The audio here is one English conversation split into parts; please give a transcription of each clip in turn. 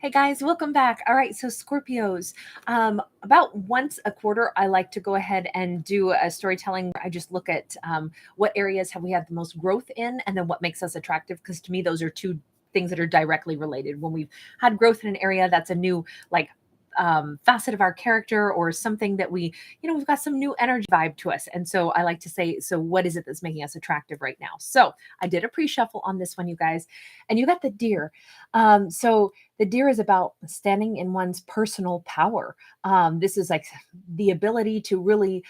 Hey guys, welcome back. All right, so Scorpios, about once a quarter, I like to go ahead and do a storytelling where I just look at what areas have we had the most growth in, and then what makes us attractive. Because to me, those are two things that are directly related. When we've had growth in an area, that's a new facet of our character, or something that we've got some new energy vibe to us. And so I like to say, so what is it that's making us attractive right now? So I did a pre-shuffle on this one, you guys, and you got the deer. So the deer is about standing in one's personal power. This is like the ability to really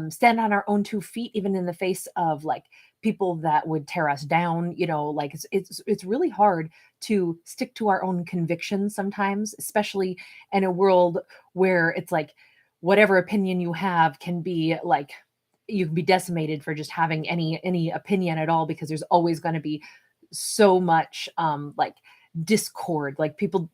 stand on our own 2 feet, even in the face of like people that would tear us down. Like it's really hard to stick to our own convictions sometimes, especially in a world where it's like whatever opinion you have can be like you can be decimated for just having any opinion at all, because there's always going to be so much like discord. Like people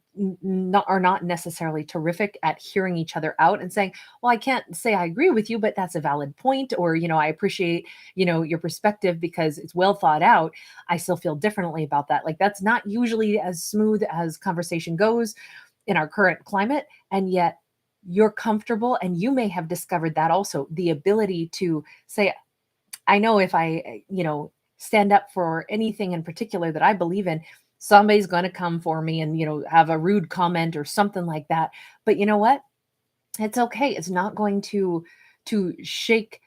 are not necessarily terrific at hearing each other out and saying, well, I can't say I agree with you, but that's a valid point, or I appreciate your perspective because it's well thought out. I still feel differently about that. Like that's not usually as smooth as conversation goes in our current climate, and yet you're comfortable, and you may have discovered that also, the ability to say, I know if I stand up for anything in particular that I believe in, somebody's going to come for me and have a rude comment or something like that. But you know what? It's okay. It's not going to shake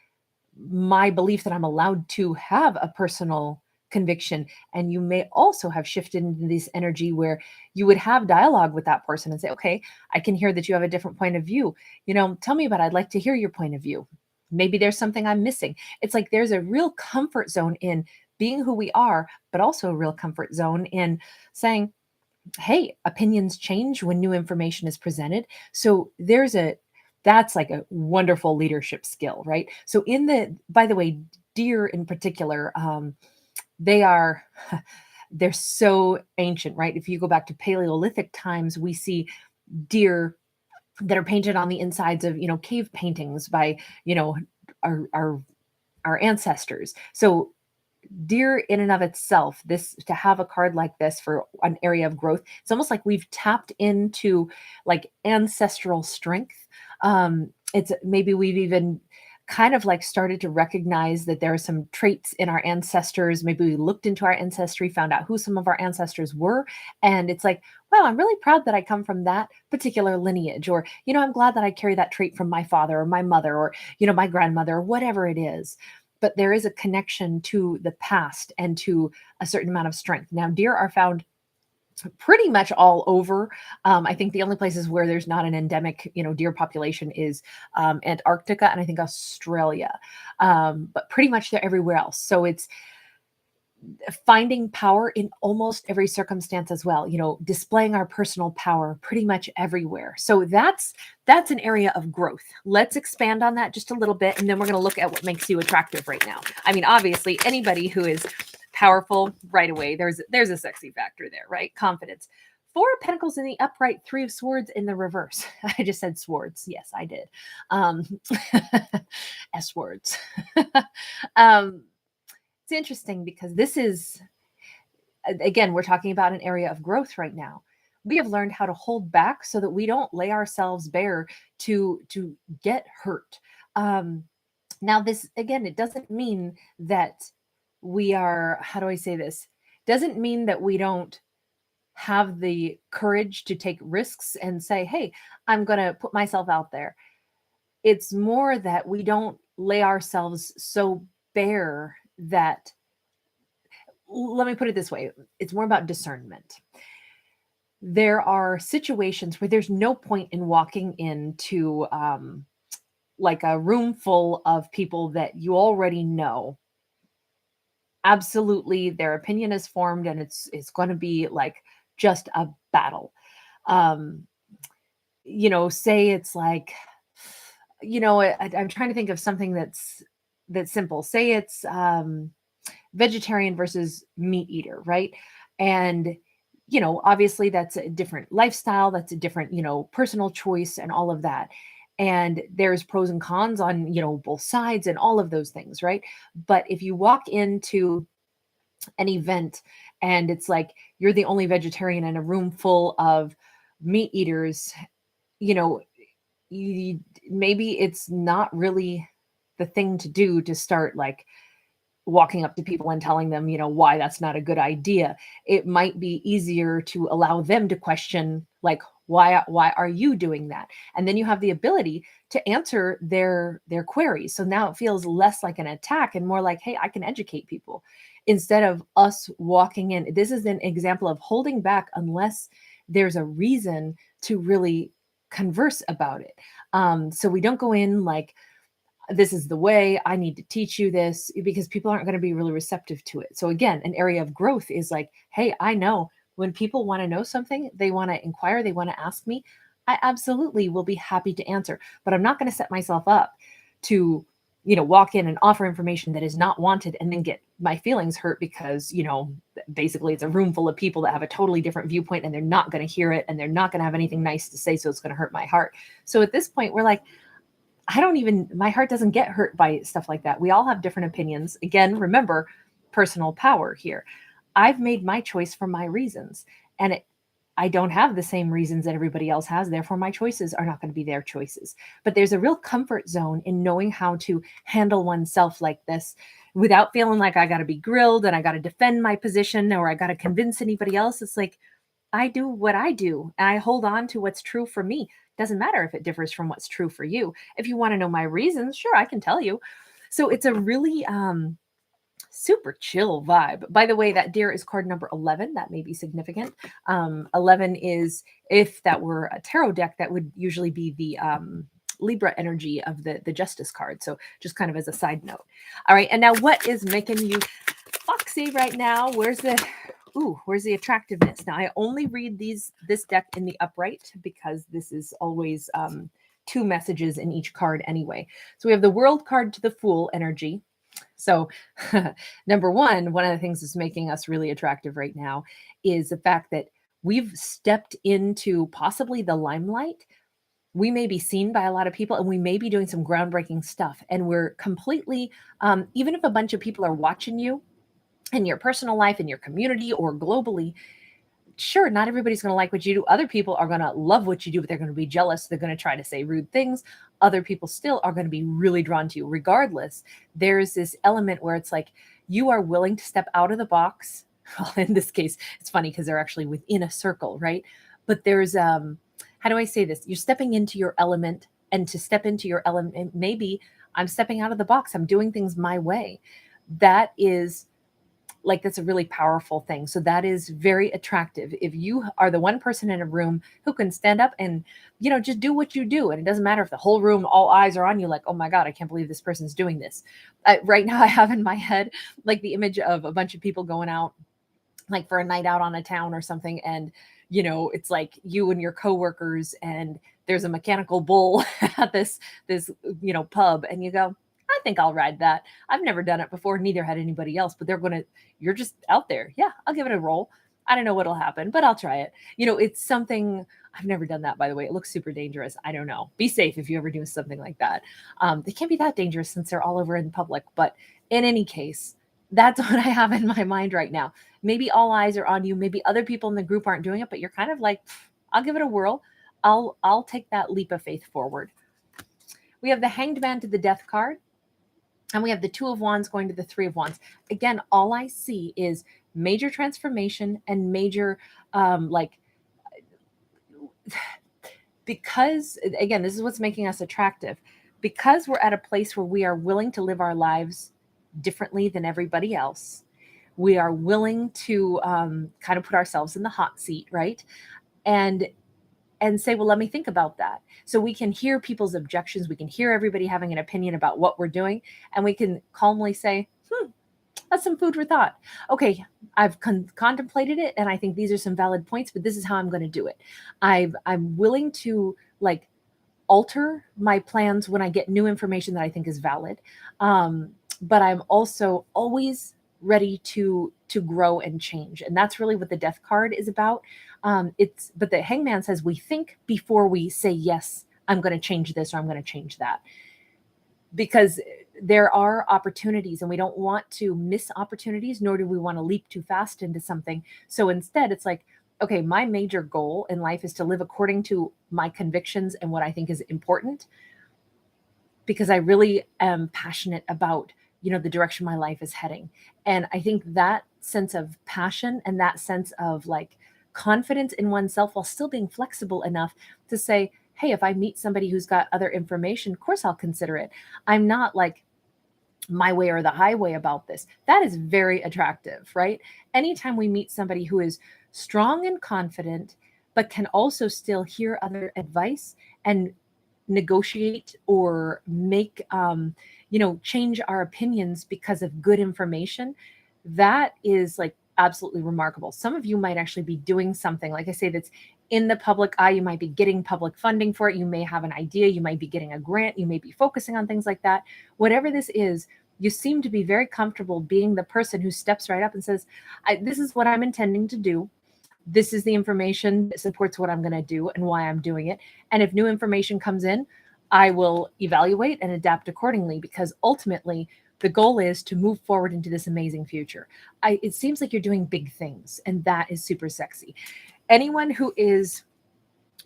my belief that I'm allowed to have a personal conviction. And you may also have shifted into this energy where you would have dialogue with that person and say, okay, I can hear that you have a different point of view. Tell me about it. I'd like to hear your point of view. Maybe there's something I'm missing. It's like there's a real comfort zone in being who we are, but also a real comfort zone in saying, hey, opinions change when new information is presented. So that's like a wonderful leadership skill, right? So by the way, deer in particular, they're so ancient, right? If you go back to Paleolithic times, we see deer that are painted on the insides of, cave paintings by, our ancestors. So deer in and of itself, this to have a card like this for an area of growth, it's almost like we've tapped into like ancestral strength. It's maybe we've even kind of like started to recognize that there are some traits in our ancestors. Maybe we looked into our ancestry, found out who some of our ancestors were, and it's like, wow, I'm really proud that I come from that particular lineage, or I'm glad that I carry that trait from my father or my mother or my grandmother, or whatever it is. But there is a connection to the past and to a certain amount of strength. Now, deer are found pretty much all over. I think the only places where there's not an endemic, deer population is Antarctica and I think Australia. But pretty much they're everywhere else. So it's finding power in almost every circumstance as well, displaying our personal power pretty much everywhere. So that's an area of growth. Let's expand on that just a little bit, and then we're going to look at what makes you attractive right now. I mean, obviously anybody who is powerful right away, there's a sexy factor there, right? Confidence. 4 of Pentacles in the upright, 3 of Swords in the reverse. I just said swords. Yes, I did. S words. It's interesting because this is, again, we're talking about an area of growth right now. We have learned how to hold back so that we don't lay ourselves bare to get hurt. Now, this, again, it doesn't mean that we are, how do I say this? Doesn't mean that we don't have the courage to take risks and say, hey, I'm going to put myself out there. It's more that we don't lay ourselves so bare that, let me put it this way, it's more about discernment. There are situations where there's no point in walking into like a room full of people that you already know. Absolutely, their opinion is formed, and it's going to be like just a battle. Say it's like, I'm trying to think of something that's simple. Say it's vegetarian versus meat eater, right? And obviously that's a different lifestyle, that's a different personal choice and all of that, and there's pros and cons on both sides and all of those things, right? But if you walk into an event and it's like you're the only vegetarian in a room full of meat eaters, you know, maybe it's not really the thing to do to start like walking up to people and telling them, why that's not a good idea. It might be easier to allow them to question, like, why are you doing that? And then you have the ability to answer their queries. So now it feels less like an attack and more like, hey, I can educate people instead of us walking in. This is an example of holding back unless there's a reason to really converse about it. So we don't go in like, this is the way, I need to teach you this, because people aren't going to be really receptive to it. So again, an area of growth is like, hey, I know when people want to know something, they want to inquire, they want to ask me, I absolutely will be happy to answer, but I'm not going to set myself up to, walk in and offer information that is not wanted and then get my feelings hurt because, basically it's a room full of people that have a totally different viewpoint and they're not going to hear it and they're not going to have anything nice to say. So it's going to hurt my heart. So at this point, we're like, my heart doesn't get hurt by stuff like that. We all have different opinions. Again, remember, personal power here. I've made my choice for my reasons, and I don't have the same reasons that everybody else has. Therefore, my choices are not going to be their choices. But there's a real comfort zone in knowing how to handle oneself like this without feeling like I got to be grilled and I got to defend my position or I got to convince anybody else. It's like, I do what I do and I hold on to what's true for me. Doesn't matter if it differs from what's true for you. If you want to know my reasons, sure, I can tell you. So it's a really super chill vibe. By the way, that deer is card number 11. That may be significant. 11 is, if that were a tarot deck, that would usually be the Libra energy of the Justice card. So just kind of as a side note. All right. And now what is making you foxy right now? Where's the attractiveness? Now I only read this deck in the upright because this is always 2 messages in each card anyway. So we have the World card to the Fool energy. So number one of the things that's making us really attractive right now is the fact that we've stepped into possibly the limelight. We may be seen by a lot of people and we may be doing some groundbreaking stuff. And we're completely, even if a bunch of people are watching you in your personal life, in your community, or globally, sure, not everybody's going to like what you do. Other people are going to love what you do, but they're going to be jealous. They're going to try to say rude things. Other people still are going to be really drawn to you. Regardless, there's this element where it's like you are willing to step out of the box. Well, in this case, it's funny because they're actually within a circle, right? But there's, how do I say this? You're stepping into your element, and to step into your element, maybe I'm stepping out of the box. I'm doing things my way. That is like, that's a really powerful thing. So that is very attractive. If you are the one person in a room who can stand up and, just do what you do. And it doesn't matter if the whole room, all eyes are on you, like, oh my God, I can't believe this person's doing this. Right now I have in my head, like the image of a bunch of people going out, like for a night out on a town or something. And, it's like you and your coworkers, and there's a mechanical bull at this, pub, and you go, I think I'll ride that. I've never done it before. Neither had anybody else, but you're just out there. Yeah, I'll give it a roll. I don't know what'll happen, but I'll try it. It's something. I've never done that, by the way. It looks super dangerous. I don't know. Be safe if you ever do something like that. They can't be that dangerous since they're all over in public. But in any case, that's what I have in my mind right now. Maybe all eyes are on you. Maybe other people in the group aren't doing it, but you're kind of like, I'll give it a whirl. I'll take that leap of faith forward. We have the Hanged Man to the Death card. And we have the 2 of Wands going to the 3 of Wands. Again, all I see is major transformation and major, because, again, this is what's making us attractive. Because we're at a place where we are willing to live our lives differently than everybody else. We are willing to kind of put ourselves in the hot seat, right? And say, well, let me think about that. So we can hear people's objections. We can hear everybody having an opinion about what we're doing. And we can calmly say, that's some food for thought. Okay, I've contemplated it. And I think these are some valid points, but this is how I'm going to do it. I'm willing to alter my plans when I get new information that I think is valid. But I'm also always ready to grow and change. And that's really what the Death card is about. But the Hangman says we think before we say, yes, I'm going to change this or I'm going to change that. Because there are opportunities and we don't want to miss opportunities, nor do we want to leap too fast into something. So instead it's like, okay, my major goal in life is to live according to my convictions and what I think is important, because I really am passionate about, the direction my life is heading. And I think that sense of passion and that sense of like confidence in oneself while still being flexible enough to say, hey, if I meet somebody who's got other information, of course I'll consider it. I'm not like my way or the highway about this. That is very attractive, right? Anytime we meet somebody who is strong and confident, but can also still hear other advice and negotiate or make change our opinions because of good information, that is like absolutely remarkable. Some of you might actually be doing something, like I say, that's in the public eye. You might be getting public funding for it. You may have an idea. You might be getting a grant. You may be focusing on things like that. Whatever this is, you seem to be very comfortable being the person who steps right up and says, this is what I'm intending to do. This is the information that supports what I'm going to do and why I'm doing it. And if new information comes in, I will evaluate and adapt accordingly, because ultimately the goal is to move forward into this amazing future. It seems like you're doing big things, and that is super sexy. Anyone who is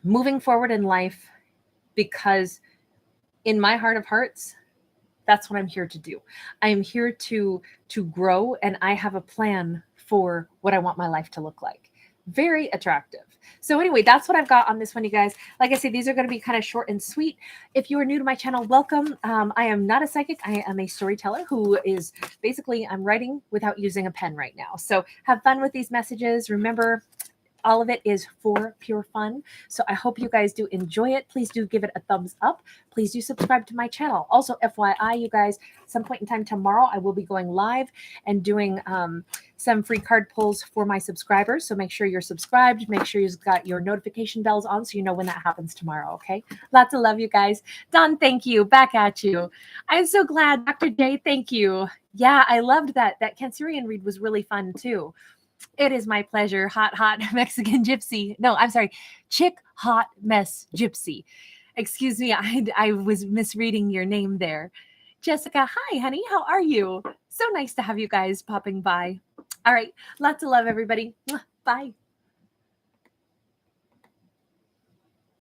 moving forward in life, because in my heart of hearts, that's what I'm here to do. I am here to grow, and I have a plan for what I want my life to look like. Very attractive. So anyway, that's what I've got on this one, you guys. Like I said, these are going to be kind of short and sweet. If you are new to my channel, welcome. I am not a psychic. I am a storyteller who is basically, I'm writing without using a pen right now. So have fun with these messages. Remember, all of it is for pure fun. So I hope you guys do enjoy it. Please do give it a thumbs up. Please do subscribe to my channel. Also, FYI, you guys, some point in time tomorrow, I will be going live and doing some free card pulls for my subscribers. So make sure you're subscribed. Make sure you've got your notification bells on so you know when that happens tomorrow, okay? Lots of love, you guys. Don, thank you. Back at you. I'm so glad. Dr. J, thank you. Yeah, I loved that. That Cancerian read was really fun too. It is my pleasure. Hot, hot Mexican gypsy. No, I'm sorry. Chick hot mess gypsy. Excuse me. I was misreading your name there. Jessica, hi, honey. How are you? So nice to have you guys popping by. All right. Lots of love, everybody. Bye.